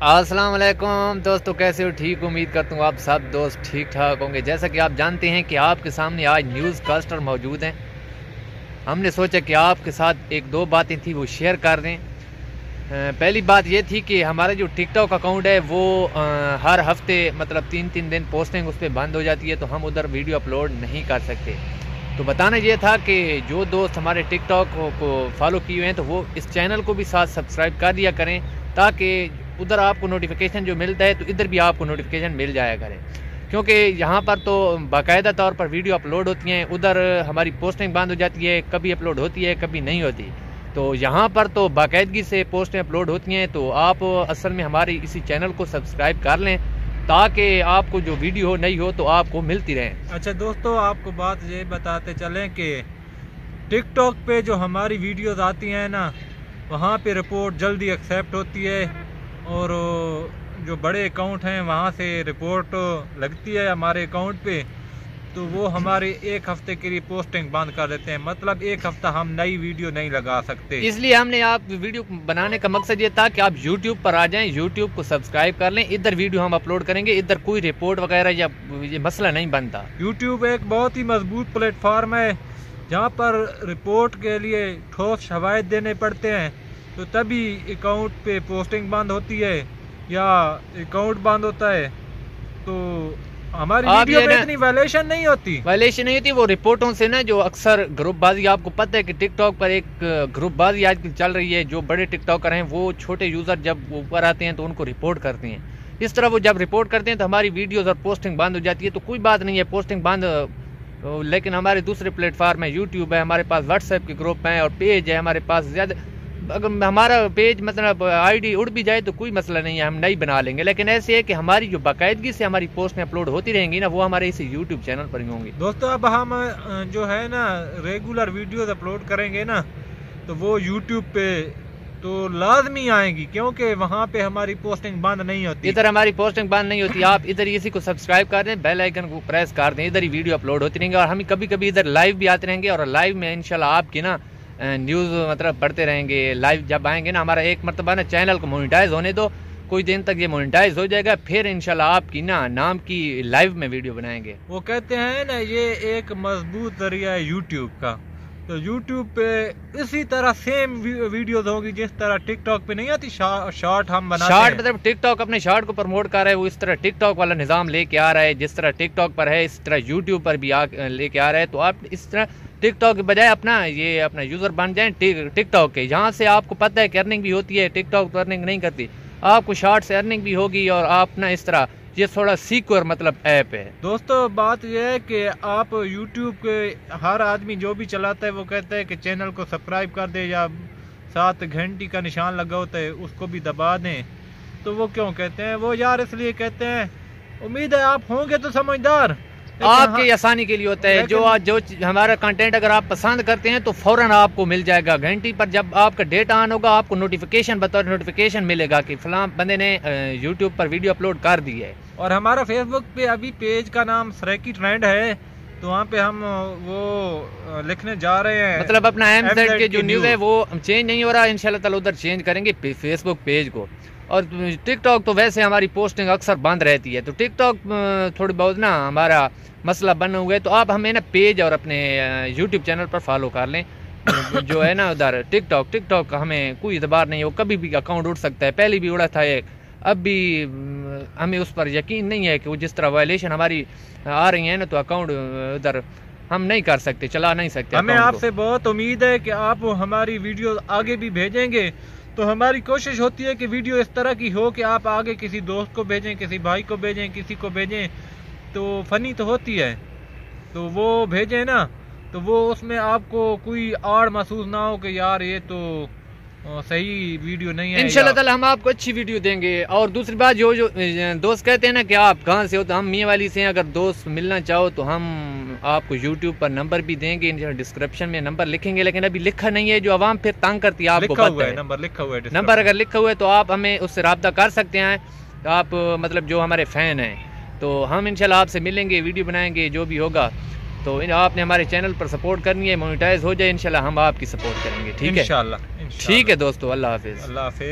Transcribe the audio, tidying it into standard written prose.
अस्सलाम वालेकुम दोस्तों, कैसे हो? ठीक, उम्मीद करता हूँ आप सब दोस्त ठीक ठाक होंगे। जैसा कि आप जानते हैं कि आपके सामने आज न्यूज़ कास्टर मौजूद हैं। हमने सोचा कि आपके साथ एक दो बातें थी वो शेयर कर दें। पहली बात ये थी कि हमारा जो टिकटॉक अकाउंट है वो हर हफ्ते मतलब 3-3 दिन पोस्टिंग उस पर बंद हो जाती है, तो हम उधर वीडियो अपलोड नहीं कर सकते। तो बताना ये था कि जो दोस्त हमारे टिकटॉक को फॉलो किए हुए हैं तो वो इस चैनल को भी साथ सब्सक्राइब कर दिया करें, ताकि उधर आपको नोटिफिकेशन जो मिलता है तो इधर भी आपको नोटिफिकेशन मिल जाया करें। क्योंकि यहाँ पर तो बाकायदा तौर पर वीडियो अपलोड होती हैं, उधर हमारी पोस्टिंग बंद हो जाती है, कभी अपलोड होती है कभी नहीं होती। तो यहाँ पर तो बाकायदगी से पोस्टें अपलोड होती हैं। तो आप असल में हमारी इसी चैनल को सब्सक्राइब कर लें ताकि आपको जो वीडियो हो नहीं हो तो आपको मिलती रहे। अच्छा दोस्तों, आपको बात ये बताते चलें कि टिकटॉक पे जो हमारी वीडियोस आती हैं ना, वहाँ पे रिपोर्ट जल्दी एक्सेप्ट होती है, और जो बड़े अकाउंट हैं वहाँ से रिपोर्ट लगती है हमारे अकाउंट पे, तो वो हमारे एक हफ्ते के लिए पोस्टिंग बंद कर देते हैं। मतलब एक हफ्ता हम नई वीडियो नहीं लगा सकते। इसलिए हमने आप वीडियो बनाने का मकसद ये था कि आप YouTube पर आ जाएं, YouTube को सब्सक्राइब कर लें, इधर वीडियो हम अपलोड करेंगे, इधर कोई रिपोर्ट वगैरह या ये मसला नहीं बनता। YouTube एक बहुत ही मजबूत प्लेटफॉर्म है जहाँ पर रिपोर्ट के लिए ठोस शवाहिद देने पड़ते हैं, तो तभी अकाउंट पे पोस्टिंग बंद होती है या अकाउंट बंद होता है। तो हमारी वीडियो में इतनी वायलेशन नहीं होती। वो रिपोर्टों से ना, जो अक्सर ग्रुपबाजी, आपको पता है कि टिकटॉक पर एक ग्रुपबाजी आजकल चल रही है। जो बड़े टिकटॉकर हैं वो छोटे यूजर जब ऊपर आते हैं तो उनको रिपोर्ट करते हैं। इस तरह वो जब रिपोर्ट करते हैं तो हमारी वीडियोस और पोस्टिंग बंद हो जाती है। तो कोई बात नहीं है, पोस्टिंग बंद, लेकिन हमारे दूसरे प्लेटफॉर्म है, यूट्यूब है, हमारे पास व्हाट्सएप के ग्रुप हैं और पेज है हमारे पास। ज़्यादा अगर हमारा पेज मतलब आईडी उड़ भी जाए तो कोई मसला नहीं है, हम नई बना लेंगे। लेकिन ऐसे है कि हमारी जो बाकायदगी से हमारी पोस्टें अपलोड होती रहेंगी ना, वो हमारे इसी यूट्यूब चैनल पर ही होंगी। दोस्तों, अब हम जो है ना रेगुलर वीडियोस अपलोड करेंगे ना, तो वो यूट्यूब पे तो लाजमी आएंगी, क्योंकि वहाँ पे हमारी पोस्टिंग बंद नहीं होती। इधर हमारी पोस्टिंग बंद नहीं होती। आप इधर इसी को सब्सक्राइब कर दें, बेल आइकन को प्रेस कर दें, इधर ही वीडियो अपलोड होती रहेंगे। और हम कभी कभी इधर लाइव भी आते रहेंगे, और लाइव में इंशाल्लाह आपकी ना न्यूज़ मतलब पढ़ते रहेंगे। लाइव जब आएंगे ना, हमारा एक मरतबा ना चैनल को मोनेटाइज होने दो, कुछ दिन तक ये मोनेटाइज हो जाएगा, फिर इंशाल्लाह आपकी ना नाम की लाइव में वीडियो बनाएंगे। वो कहते हैं ना, ये एक मजबूत जरिया है यूट्यूब का। तो यूट्यूब पे इसी तरह सेम वीडियोस होगी जिस तरह टिकटॉक पे नहीं आती शॉर्ट हम बनाते हैं। मतलब टिकटॉक अपने शॉर्ट को प्रमोट कर रहा है, वो इस तरह टिकटॉक वाला निज़ाम लेके आ रहा है। जिस तरह टिकटॉक पर है इस तरह यूट्यूब पर भी लेके आ रहा है। तो आप इस तरह टिकटॉक के बजाय अपना यूज़र बन जाएं टिकटॉक के। यहाँ से आपको पता है कि अर्निंग भी होती है, टिकटॉक तो अर्निंग नहीं करती, आपको शॉर्ट से अर्निंग भी होगी। और आप ना इस तरह ये थोड़ा सिक्योर मतलब ऐप है। दोस्तों, बात यह है कि आप YouTube के हर आदमी जो भी चलाता है वो कहता है कि चैनल को सब्सक्राइब कर दे, या साथ घंटी का निशान लगा होता है उसको भी दबा दें। तो वो क्यों कहते हैं? वो यार इसलिए कहते हैं, उम्मीद है आप होंगे तो समझदार, आपकी आसानी के लिए होता है। जो हमारा कंटेंट अगर आप पसंद करते हैं तो फौरन आपको मिल जाएगा। घंटी पर जब आपका डेटा ऑन होगा आपको नोटिफिकेशन बतौर नोटिफिकेशन मिलेगा कि फलां बंदे ने यूट्यूब पर वीडियो अपलोड कर दी है। और हमारा फेसबुक पे अभी पेज का नाम सरेकी ट्रेंड है, तो वहाँ पे हम वो लिखने जा रहे हैं, मतलब अपना MZ के जो न्यूज़ है वो चेंज नहीं हो रहा, इंशाल्लाह ताला उधर चेंज करेंगे फेसबुक पेज को। और टिकटॉक तो वैसे हमारी पोस्टिंग अक्सर बंद रहती है, तो टिकटॉक थोड़ी बहुत ना हमारा मसला बन हुआ है। तो आप हमें ना पेज और अपने यूट्यूब चैनल पर फॉलो कर लें। जो है ना उधर टिकटॉक हमें कोई एतबार नहीं है, वो कभी भी अकाउंट उड़ सकता है। पहले भी उड़ा था एक, अब भी हमें उस पर यकीन नहीं है कि वो जिस तरह वायलेशन हमारी आ रही है ना, तो अकाउंट उधर हम नहीं कर सकते, चला नहीं सकते। हमें आपसे बहुत उम्मीद है कि आप हमारी वीडियो आगे भी भेजेंगे। तो हमारी कोशिश होती है कि वीडियो इस तरह की हो कि आप आगे किसी दोस्त को भेजें, किसी भाई को भेजें, किसी को भेजें, तो फनी तो होती है, तो वो भेजें ना, तो वो उसमें आपको कोई आड़ महसूस ना हो कि यार ये तो सही वीडियो नहीं है। इंशाल्लाह ताला हम आपको अच्छी वीडियो देंगे। और दूसरी बात, जो दोस्त कहते हैं ना कि आप कहाँ से हो, तो हम मियाँ वाली से हैं। अगर दोस्त मिलना चाहो तो हम आपको YouTube पर नंबर भी देंगे, डिस्क्रिप्शन में नंबर लिखेंगे, लेकिन अभी लिखा नहीं है, जो आवाम फिर तंग करती है। आपको पता है नंबर लिखा हुआ है, नंबर अगर लिखा हुआ है तो आप हमें उससे रब्ता कर सकते हैं। तो आप मतलब जो हमारे फ़ैन हैं, तो हम इंशाल्लाह आपसे मिलेंगे, वीडियो बनाएंगे, जो भी होगा। तो आपने हमारे चैनल पर सपोर्ट करनी है, मोनेटाइज हो जाए इंशाल्लाह हम आपकी सपोर्ट करेंगे। ठीक है, इंशाल्लाह। ठीक है दोस्तों, अल्लाह हाफिज़। अल्लाह हाफिज़।